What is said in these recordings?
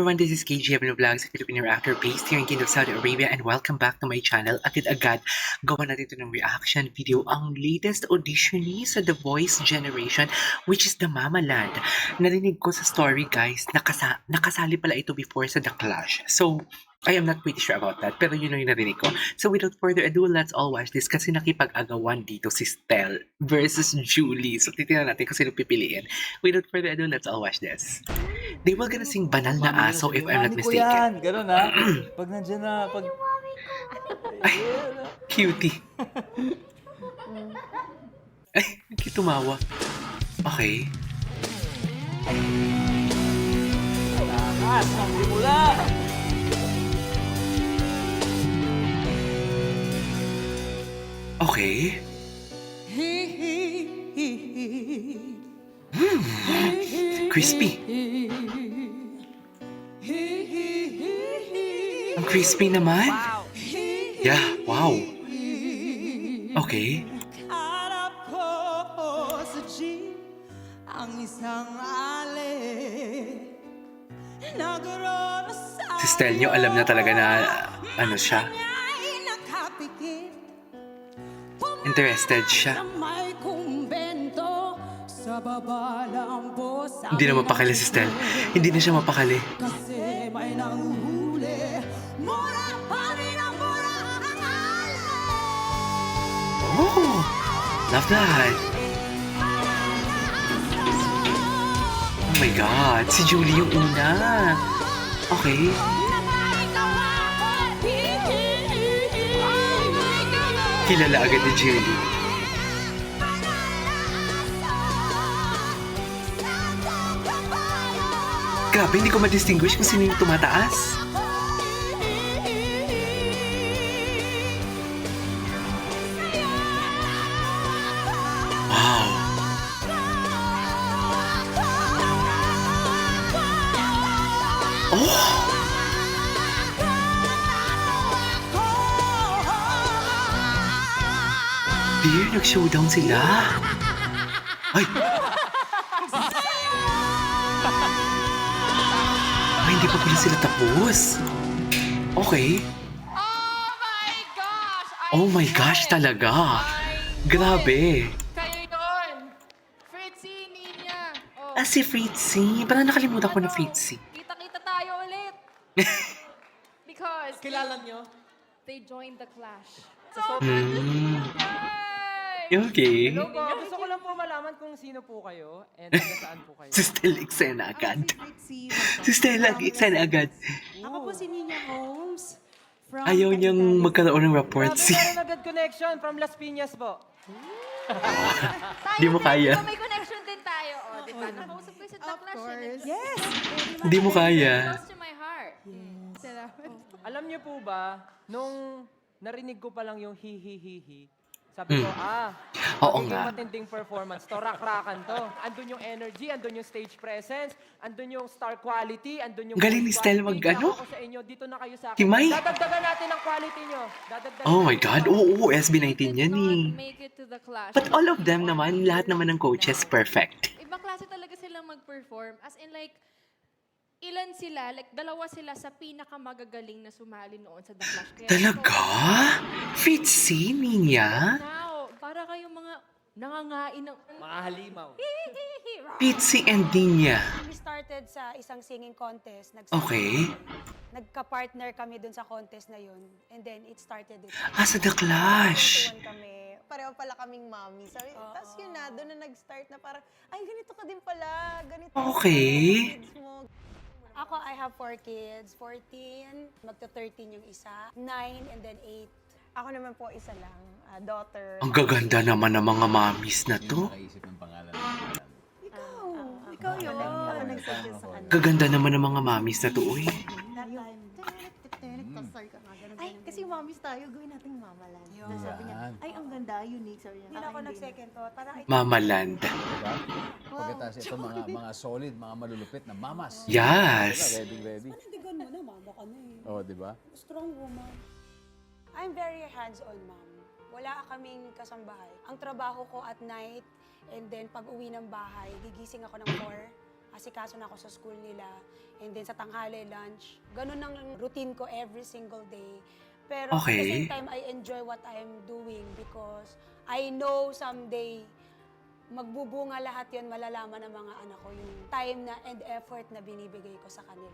everyone, this is KG Abino Vlogs, a Filipino actor based here in Kingdom of Saudi Arabia, and welcome back to my channel. Agad-agad, gawa natin ito ng reaction video, ang latest auditionee sa The Voice Generation, which is the Mama Land. Narinig ko sa story, guys, nakasali pala ito before sa The Clash. So, I am not pretty sure about that, pero yun yung narinig ko. So without further ado, let's all watch this kasi nakipag-agawan dito si Stel versus Julie. So titignan natin kung sino pipiliin. Without further ado, let's all watch this. They were gonna sing Banal na Aso if I'm not Mami ko yan. mistaken. Ganun ha. Pag nandiyan na, pag... Ay, cutie. Ay, tumawa. Okay. Takas ng simula. Okay. Crispy. Ang crispy naman. Yeah, wow. Okay. Harap ko sa jeep ang isang alin. Nagkaroon sa Si Stelio, alam na talaga na ano siya. ay nakapikit. Interested siya. Na may kumbento sa baba ng posa. Hindi na mapakali si Stel. Hindi na siya mapakali. Kasi may nanguhuli. Mura pa rin ang mura ang alin. Oh, love that. Oh my God, si Julie yung una. Okay. Kilala agad ni Julie. Grabe, hindi ko ma-distinguish kung sino yung tumataas. Wow. Oh! Dear, nag-showdown sila. Ay! Ay, hindi pa pala sila tapos. Okay. Oh my gosh, talaga. Grabe. Kayo yun! Fritzy, Nina! Oh, Ah, si Fritzy. Parang nakalimutan ko na Fritzy. kita-kita tayo ulit! Because Kilala nyo? they joined the Clash. Hmm. Yay! Okay. Hello po, gusto ko lang po malaman kung sino po kayo and taga saan po kayo. Si Stella eksena agad. Si Stella eksena agad. Ako po si Nina Holmes. From Ayaw niyang magkaroon ng report Grabe si... meron agad connection from Las Piñas po. Di mo kaya. May connection din tayo. Oh, di ba? Nakausap ko sa The Clash. Yes! Hindi mo kaya. Close to my heart. Salamat. Alam niyo po ba, nung narinig ko pa lang yung hi, sabi ko, Oo magiging nga. matinding performance to, rak-rakan to. Andun yung energy, andun yung stage presence, andun yung star quality, andun yung Galing ni voice Stella quality. mag-ano? Ako sa inyo, dito na kayo sa akin. Himay. Dadagdagan natin ang quality nyo. Dadagdagan Oh my natin God. ang Oo, SB19 Did yan not eh. make it to the Clash. But all of them naman, lahat naman ng coaches, perfect. Ibang klase talaga silang mag-perform. As in like, ilan sila, like dalawa sila sa pinakamagagaling na sumali noon sa The Clash. Kaya Talaga? Fritzy, Ninya? Now, para kayong mga nangangain ng... mga halimaw. Fritzy and Ninya. We started sa isang singing contest. Okay. Nagka-partner kami dun sa contest na yun. And then, it started it. Ah, sa The Clash. Tuwan kami. Pareho pala kaming mami. Sabi, tapos yun na, doon na nag-start na parang, ay, ganito ka din pala. Ganito. Okay. Kids mo. Ako, I have 4 kids. 14, magto-13 yung isa. 9, and then 8. Ako naman po, isa lang. Daughter. Ang gaganda naman ng mga mamis na to. Nakaisip ng pangalan. Ikaw yun. Ako nag-suggest sa kanila. Gaganda naman ng mga mamis na to, uy. Ay, kasi mamis tayo, gawin nating mamalan. Tapos sabi niya, Yan. ay, ang ganda, unique. Sabi niya, Hindi na ako hindi nag-second thought. Parang, ay, Mama Land. Diba? Pagkatapos ito, mga solid, mga malulupit na mamas. Yes. Ready. nandigan mo na, mama ka na eh. Oh, di ba? Strong woman. I'm very hands-on, mom. Wala kaming kasambahay. Ang trabaho ko at night, and then pag uwi ng bahay, gigising ako ng 4. asikaso na ako sa school nila. And then sa tanghali, lunch. Ganun ang routine ko every single day. Pero at the Okay. same time, I enjoy what I'm doing because I know someday magbubunga lahat yun, malalaman ng mga anak ko yung time na and effort na binibigay ko sa kanila.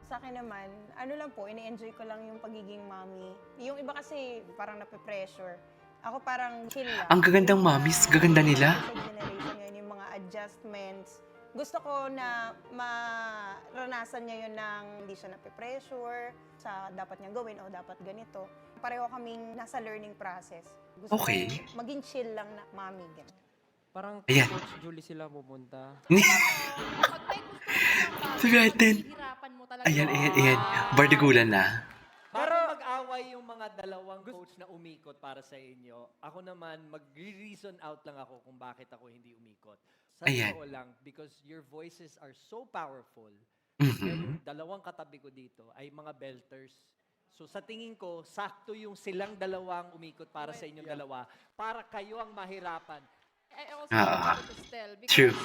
Sa akin naman, ano lang po, ini-enjoy ko lang yung pagiging mommy. Yung iba kasi parang nape-pressure. Ako parang chill lang. Ang gagandang Yung mga mommies, gaganda nila. sa generation ngayon, yung mga adjustments. Gusto ko na maranasan niya yun ng hindi siya nape-pressure sa dapat niyang gawin o dapat ganito. Pareho kaming nasa learning process. Gusto Okay. ko maging chill lang na mommy. Ganun. Parang Ayan. Coach Julie sila pupunta. Pag may gusto mo ng bago, Sabihin. hirapan mo talaga. Ayan. Bardagulan na. Pero mag-away yung mga dalawang coach na umikot para sa inyo. Ako naman, mag-reason out lang ako kung bakit ako hindi umikot. Sa Ayan. totoo lang, because your voices are so powerful. Mhm. And yung dalawang katabi ko dito ay mga belters. So sa tingin ko, sakto yung silang dalawang umikot para sa inyong dalawa para kayo ang mahirapan. I also Ah, wanted to tell because true.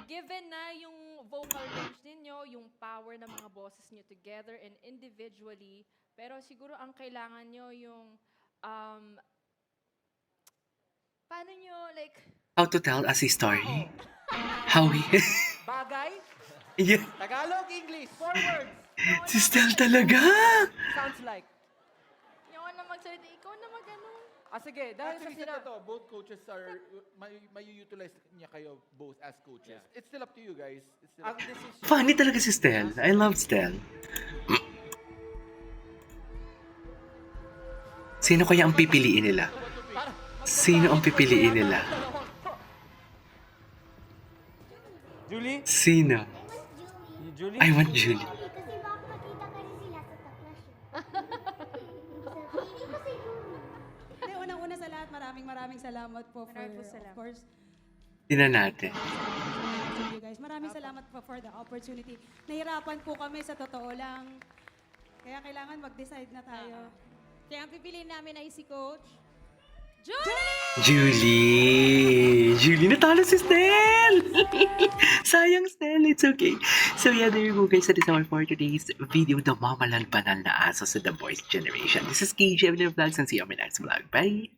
given na yung vocal range ninyo, yung power ng mga boses nyo together and individually, pero siguro ang kailangan nyo yung paano nyo like How to tell us a story? How we... Bagay, yeah. Tagalog, English, forward. Si Stel talaga! Sounds like. yung na magsalita, ikaw na magano. Sige, dahil Actually, sa sa totoo, both coaches are, may utilize niya kayo both as coaches. It's still up to you guys. It's still Ang up to you. decision. Funny talaga si Stel. I love Stel. Sino kaya ang pipiliin nila? Sino ang pipiliin nila? Julie? Sino? Julie? I want Julie. Kasi baka makita kasi sila sa Takla Show. Hindi, unang-una sa lahat, maraming salamat po for, Maraming po salamat. of course, Tingnan natin. you guys. Maraming salamat po for the opportunity. Nahirapan po kami sa totoo lang. Kaya kailangan mag-decide na tayo. Kaya ang pipiliin namin ay si Coach Julie, natalo si Stel! Sayang, Stel. It's okay. So yeah, there you go guys. That is all for today's video. The mamalan banal na aso sa The Voice Generation. This is KJ Vlogs and see you on my next vlog. Bye!